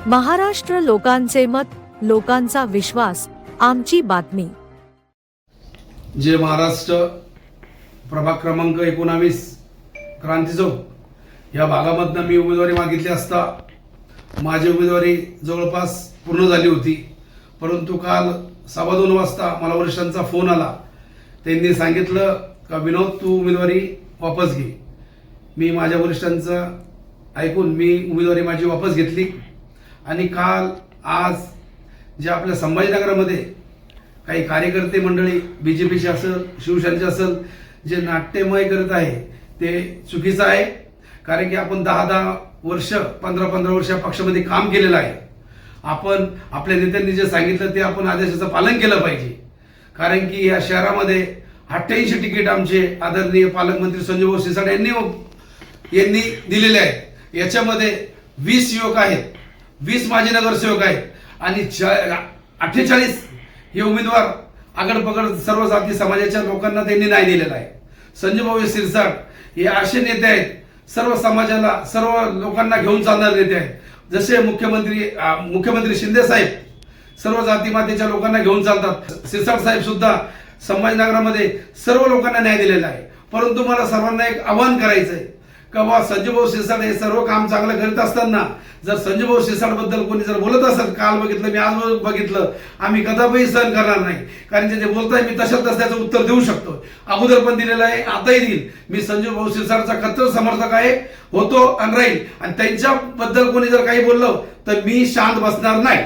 महाराष्ट्र लोकांचे मत, लोकांचा विश्वास, आमची बातमी। जे महाराष्ट्र प्रभाग क्रमांक 19 क्रांती चौक या भागामधनं मी उमेदवारी मागितली असता माझी उमेदवारी जवळपास पूर्ण झाली होती। परंतु काल 2:15 वाजता मला वरिष्ठांचा फोन आला। त्यांनी सांगितलं का विनोद तू उमेदवारी वापस घे। मी माझ्या वरिष्ठांचं ऐकून मी उमेदवारी माझी वापस घेतली आणि काल आज जे आपल्या संभाजीनगरमध्ये काही कार्यकर्ते मंडळी बीजेपीचे असेल शिवसेनेचे असेल जे नाट्यमय करत आहे ते चुकीचं आहे। कारण की आपण 10-10 वर्ष 15-15 वर्ष पक्षामध्ये काम केलेलं आहे। आपण आपल्या नेत्यांनी जे सांगितलं ते आपण आदेशाचं पालन केलं पाहिजे। कारण की या शहरामध्ये 88 तिकीट आमचे आदरणीय पालकमंत्री संजय भाऊ सिरसाट यांनी दिलेले आहेत। याच्यामध्ये 20 युवक आहेत, 20 माजी नगरसेवक आहेत आणि 48 हे उमेदवार आगडपगड सर्व जाती समाजाच्या लोकांना त्यांनी न्याय दिलेला आहे। संजय भाऊ सिरसाट हे असे नेते आहेत सर्व समाजाला सर्व लोकांना घेऊन चालणारे नेते आहेत। जसे मुख्यमंत्री शिंदे साहेब सर्व जाती मातेच्या लोकांना घेऊन चालतात, सिरसाट साहेब सुद्धा संभाजीनगरामध्ये सर्व लोकांना न्याय दिलेला आहे। परंतु मला सर्वांना एक आवाहन करायचं आहे का बा संजय भाऊ सिरसाट हे सर्व काम चांगलं करत असताना जर संजय भाऊ सिरसाट बद्दल कोणी जर बोलत असेल, काल बघितलं मी आज बघितलं, आम्ही कदापि सहन करणार नाही। कारण जे बोलताय मी तशाच त्याचं उत्तर देऊ शकतो, अगोदर पण दिलेलं आहे, आताही देईल। मी संजय भाऊ सिरसाटचा कट्टर समर्थक आहे, होतो आणि राहील। आणि त्यांच्याबद्दल कोणी जर काही बोललं तर मी शांत बसणार नाही।